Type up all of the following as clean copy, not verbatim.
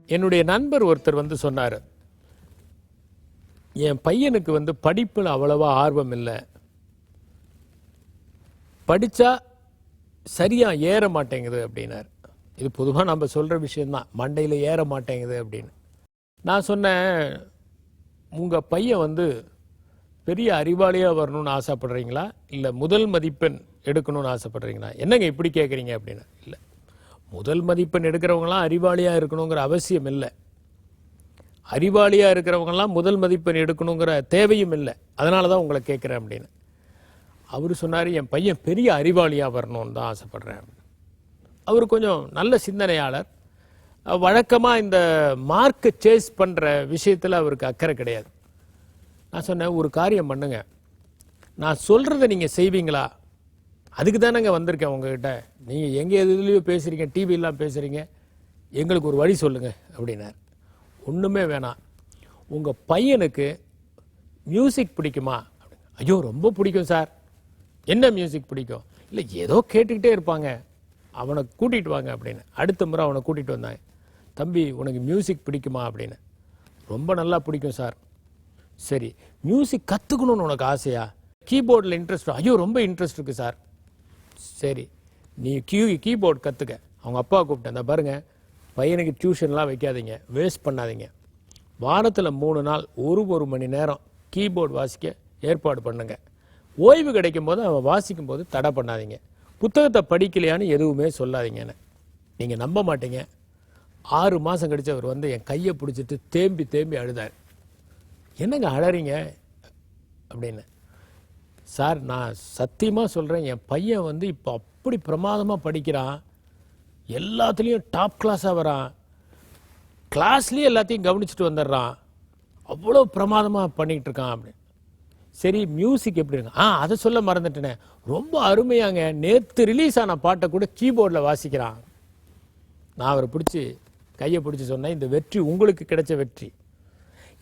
என்னுடைய நண்பர் ஒருத்தர் வந்து சொன்னார், என் பையனுக்கு வந்து படிப்பில் அவ்வளவா ஆர்வம் இல்லை, படித்தா சரியாக ஏற மாட்டேங்குது அப்படின்னார். இது பொதுவாக நம்ம சொல்கிற விஷயந்தான், மண்டையில் ஏற மாட்டேங்குது அப்படின்னு. நான் சொன்னேன், உங்கள் பையன் வந்து பெரிய அறிவாளியாக வரணும்னு ஆசைப்படுறீங்களா, இல்லை முதல் மதிப்பெண் எடுக்கணும்னு ஆசைப்படுறீங்களா? என்னங்க இப்படி கேட்குறீங்க அப்படின்னா, இல்லை, முதல் மதிப்பெண் எடுக்கிறவங்களாம் அறிவாளியாக இருக்கணுங்கிற அவசியம் இல்லை, அறிவாளியாக இருக்கிறவங்களாம் முதல் மதிப்பெண் எடுக்கணுங்கிற தேவையும் இல்லை, அதனால தான் உங்களை கேட்குறேன் அப்படின்னு. அவர் சொன்னார், என் பையன் பெரிய அறிவாளியாக வரணும்னு தான் ஆசைப்படுறேன். அவர் கொஞ்சம் நல்ல சிந்தனையாளர், வழக்கமாக இந்த மார்க்கை சேஸ் பண்ணுற விஷயத்தில் அவருக்கு அக்கறை கிடையாது. நான் சொன்னேன், ஒரு காரியம் பண்ணுங்க, நான் சொல்கிறத நீங்கள் செய்வீங்களா? அதுக்கு தானேங்க வந்திருக்கேன் உங்ககிட்ட, நீங்கள் எங்கே எதுலேயோ பேசுகிறீங்க, டிவியெல்லாம் பேசுகிறீங்க, எங்களுக்கு ஒரு வழி சொல்லுங்கள் அப்படின்னார். ஒன்றுமே வேணாம், உங்கள் பையனுக்கு மியூசிக் பிடிக்குமா? ஐயோ ரொம்ப பிடிக்கும் சார். என்ன மியூசிக் பிடிக்கும்? இல்லை ஏதோ கேட்டுக்கிட்டே இருப்பாங்க, அவனை கூட்டிகிட்டு வாங்க அப்படின்னு. அடுத்த முறை அவனை கூட்டிகிட்டு வந்தாங்க. தம்பி உனக்கு மியூசிக் பிடிக்குமா அப்படின்னு. ரொம்ப நல்லா பிடிக்கும் சார். சரி, மியூசிக் கற்றுக்கணும்னு உனக்கு ஆசையா? கீபோர்டில் இன்ட்ரெஸ்ட்? ஐயோ ரொம்ப இன்ட்ரெஸ்ட் இருக்குது சார். சரி, நீ கீபோர்டு கற்றுக்க. அவங்க அப்பா கூப்பிட்டேன், இந்த பாருங்கள், பையனுக்கு டியூஷன்லாம் வைக்காதீங்க, வேஸ்ட் பண்ணாதீங்க, வாரத்தில் 3 நாள் ஒரு மணி நேரம் கீபோர்டு வாசிக்க ஏற்பாடு பண்ணுங்க, ஓய்வு கிடைக்கும் போது அவன் வாசிக்கும் போது தடை பண்ணாதீங்க, புத்தகத்தை படிக்கலையான்னு எதுவுமே சொல்லாதீங்கன்னு. நீங்கள் நம்ப மாட்டீங்க, 6 மாதம் கழிச்சு அவர் வந்து என் கையை பிடிச்சிட்டு தேம்பி தேம்பி அழுதார். என்னங்க அழறீங்க அப்படின்னு. சார் நான் சத்தியமாக சொல்கிறேன், என் பையன் வந்து இப்போ அப்படி பிரமாதமாக படிக்கிறான், எல்லாத்துலேயும் டாப் கிளாஸாக வரான், கிளாஸ்லேயே எல்லாத்தையும் கவனிச்சுட்டு வந்துடுறான், அவ்வளோ பிரமாதமாக பண்ணிகிட்டு இருக்கான் அப்படின்னு. சரி மியூசிக் எப்படி இருக்கு? அதை சொல்ல மறந்துட்டேனே, ரொம்ப அருமையாங்க, நேற்று ரிலீஸ் ஆன பாட்டை கூட கீபோர்டில் வாசிக்கிறான். நான் அவரை பிடிச்சி கையை பிடிச்சி சொன்னேன், இந்த வெற்றி உங்களுக்கு கிடைச்ச வெற்றி.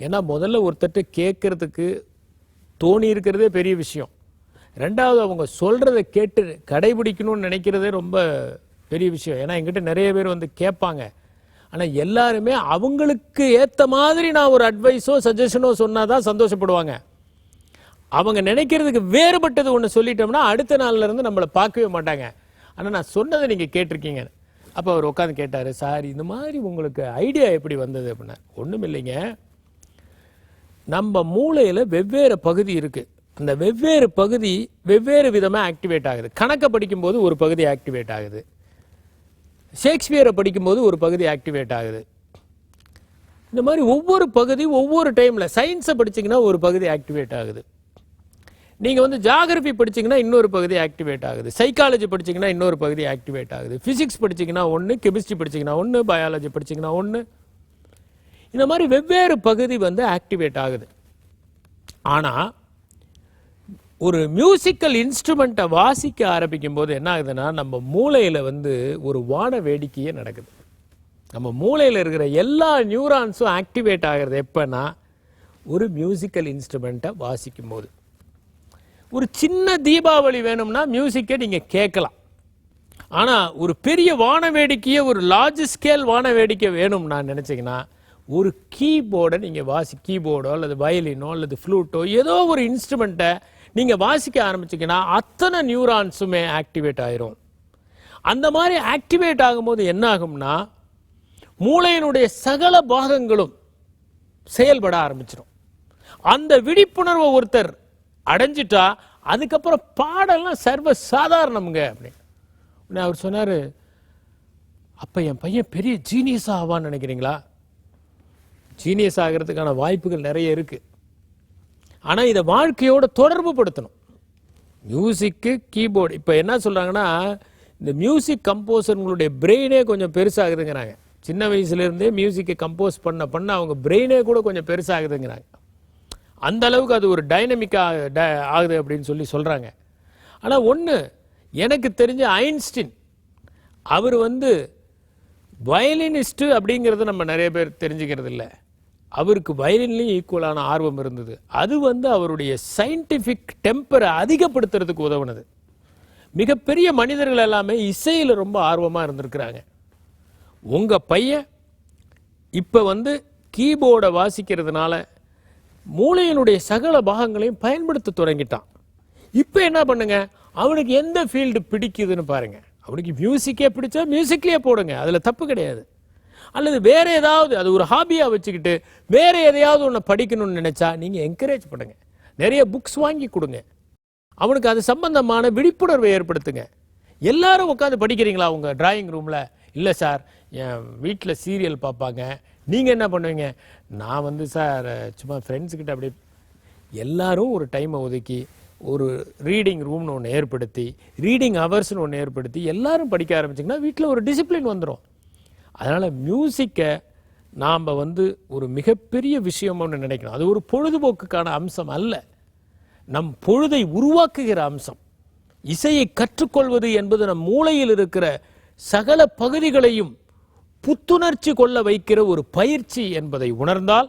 ஏன்னா முதல்ல ஒருத்தட்ட கேட்கறதுக்கு தோணி இருக்கிறதே பெரிய விஷயம், ரெண்டாவது அவங்க சொல்கிறத கேட்டு கடைபிடிக்கணும்னு நினைக்கிறதே ரொம்ப பெரிய விஷயம். ஏன்னா எங்கிட்ட நிறைய பேர் வந்து கேட்பாங்க, ஆனால் எல்லாருமே அவங்களுக்கு ஏற்ற மாதிரி நான் ஒரு அட்வைஸோ சஜஷனோ சொன்னால் தான் சந்தோஷப்படுவாங்க. அவங்க நினைக்கிறதுக்கு வேறுபட்டது ஒன்று சொல்லிட்டோம்னா அடுத்த நாள்ல இருந்து நம்மளை பார்க்கவே மாட்டாங்க. ஆனால் நான் சொன்னதை நீங்கள் கேட்டிருக்கீங்க. அப்போ அவர் உட்காந்து கேட்டார், சார் இந்த மாதிரி உங்களுக்கு ஐடியா எப்படி வந்தது அப்படின்னா. ஒன்றும் இல்லைங்க, நம்ம மூளையில் வெவ்வேறு பகுதி இருக்குது, அந்த வெவ்வேறு பகுதி வெவ்வேறு விதமாக ஆக்டிவேட் ஆகுது. கணக்கை படிக்கும்போது ஒரு பகுதி ஆக்டிவேட் ஆகுது, ஷேக்ஸ்பியரை படிக்கும்போது ஒரு பகுதி ஆக்டிவேட் ஆகுது. இந்த மாதிரி ஒவ்வொரு பகுதி ஒவ்வொரு டைமில், சயின்ஸை படிச்சிங்கன்னா ஒரு பகுதி ஆக்டிவேட் ஆகுது, நீங்கள் வந்து ஜியாகிரபி படிச்சிங்கன்னா இன்னொரு பகுதி ஆக்டிவேட் ஆகுது, சைக்காலஜி படிச்சிங்கன்னா இன்னொரு பகுதி ஆக்டிவேட் ஆகுது, ஃபிசிக்ஸ் படிச்சிங்கன்னா ஒன்று, கெமிஸ்ட்ரி படிச்சிங்கன்னா ஒன்று, பயாலஜி படிச்சிங்கன்னா ஒன்று, இந்த மாதிரி வெவ்வேறு பகுதி வந்து ஆக்டிவேட் ஆகுது. ஆனால் ஒரு மியூசிக்கல் இன்ஸ்ட்ருமெண்ட்டை வாசிக்க ஆரம்பிக்கும் போது என்ன ஆகுதுன்னா, நம்ம மூளையில் வந்து ஒரு வான வேடிக்கையே நடக்குது. நம்ம மூளையில் இருக்கிற எல்லா நியூரான்ஸும் ஆக்டிவேட் ஆகிறது எப்போனா, ஒரு மியூசிக்கல் இன்ஸ்ட்ருமெண்ட்டை வாசிக்கும் போது. ஒரு சின்ன தீபாவளி வேணும்னா மியூசிக்கை நீங்கள் கேட்கலாம், ஆனால் ஒரு பெரிய வான வேடிக்கையை, ஒரு லார்ஜ் ஸ்கேல் வான வேடிக்கை வேணும்னு நான் நினச்சிங்கன்னா, ஒரு கீபோர்டை நீங்கள் கீபோர்டோ அல்லது வயலினோ அல்லது ஃப்ளூட்டோ ஏதோ ஒரு இன்ஸ்ட்ருமெண்ட்டை நீங்கள் வாசிக்க ஆரம்பிச்சிங்கன்னா அத்தனை நியூரான்ஸுமே ஆக்டிவேட் ஆயிரும். அந்த மாதிரி ஆக்டிவேட் ஆகும்போது என்ன ஆகும்னா, மூளையினுடைய சகல பாகங்களும் செயல்பட ஆரம்பிச்சிடும். அந்த விழிப்புணர்வை ஒருத்தர் அடைஞ்சிட்டா அதுக்கப்புறம் பாடலாம் சர்வ சாதாரணமுங்க அப்படின்னு. அவர் சொன்னார், அப்போ என் பையன் பெரிய ஜீனியஸ் ஆவான்னு நினைக்கிறீங்களா? ஜீனியஸ் ஆகிறதுக்கான வாய்ப்புகள் நிறைய இருக்குது, ஆனால் இதை வாழ்க்கையோட தொடர்பு படுத்தணும். மியூசிக்கு, கீபோர்டு. இப்போ என்ன சொல்கிறாங்கன்னா, இந்த மியூசிக் கம்போசர்களுடைய பிரெயினே கொஞ்சம் பெருசாகுதுங்கிறாங்க. சின்ன வயசுலேருந்தே மியூசிக்கை கம்போஸ் பண்ண அவங்க பிரெயினே கூட கொஞ்சம் பெருசாகுதுங்கிறாங்க. அந்த அளவுக்கு அது ஒரு டைனமிக்காக ஆகுது அப்படின்னு சொல்கிறாங்க. ஆனால் ஒன்று எனக்கு தெரிஞ்ச ஐன்ஸ்டீன், அவர் வந்து வயலினிஸ்ட்டு அப்படிங்கிறத நம்ம நிறைய பேர் தெரிஞ்சுக்கிறது இல்லை. அவருக்கு வயலின்லேயும் ஈக்குவலான ஆர்வம் இருந்தது. அது வந்து அவருடைய சயின்டிஃபிக் டெம்பரை அதிகப்படுத்துறதுக்கு உதவுனது. மிகப்பெரிய மனிதர்கள் எல்லாமே இசையில் ரொம்ப ஆர்வமாக இருந்திருக்கிறாங்க. உங்கள் பையன் இப்போ வந்து கீபோர்டை வாசிக்கிறதுனால மூளையினுடைய சகல பாகங்களையும் பயன்படுத்த தொடங்கிட்டான். இப்போ என்ன பண்ணுங்க, அவனுக்கு எந்த ஃபீல்டு பிடிக்குதுன்னு பாருங்க. அவனுக்கு மியூசிக்கே பிடிச்சா மியூசிக்லேயே போடுங்க, அதில் தப்பு கிடையாது. அல்லது வேற ஏதாவது அது ஒரு ஹாபியாக வச்சுக்கிட்டு வேற எதையாவது ஒன்று படிக்கணும்னு நினைச்சா நீங்கள் என்கரேஜ் பண்ணுங்க. நிறைய புக்ஸ் வாங்கி கொடுங்க, அவனுக்கு அது சம்பந்தமான விழிப்புணர்வை ஏற்படுத்துங்க. எல்லாரும் உட்காந்து படிக்கிறீங்களா உங்கள் டிராயிங் ரூமில்? இல்லை சார், என் வீட்டில் சீரியல் பார்ப்பாங்க. நீங்கள் என்ன பண்ணுவீங்க? நான் வந்து சார் சும்மா ஃப்ரெண்ட்ஸுக்கிட்ட அப்படி. எல்லாரும் ஒரு டைமை ஒதுக்கி ஒரு ரீடிங் ரூம்னு ஒன்று ஏற்படுத்தி, ரீடிங் ஹவர்ஸ்னு ஒன்று ஏற்படுத்தி எல்லாரும் படிக்க ஆரம்பிச்சிங்கன்னா வீட்டில் ஒரு டிசிப்ளின் வந்துடும். அதனால் மியூசிக்கை நாம் வந்து ஒரு மிகப்பெரிய விஷயம்னு நினைக்கணும். அது ஒரு பொழுதுபோக்குக்கான அம்சம் அல்ல, நம் பொழுதை உருவாக்குகிற அம்சம். இசையை கற்றுக்கொள்வது என்பது நம் மூளையில் இருக்கிற சகல பகுதிகளையும் புத்துணர்ச்சி கொள்ள வைக்கிற ஒரு பயிற்சி என்பதை உணர்ந்தால்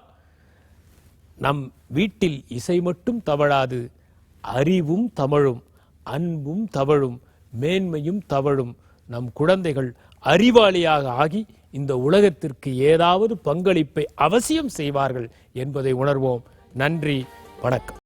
நம் வீட்டில் இசை மட்டும் தவழாது, அறிவும் தவழும், அன்பும் தவழும், மேன்மையும் தவழும். நம் குழந்தைகள் அறிவாளியாக ஆகி இந்த உலகத்திற்கு ஏதாவது பங்களிப்பை அவசியம் செய்வார்கள் என்பதை உணர்வோம். நன்றி, வணக்கம்.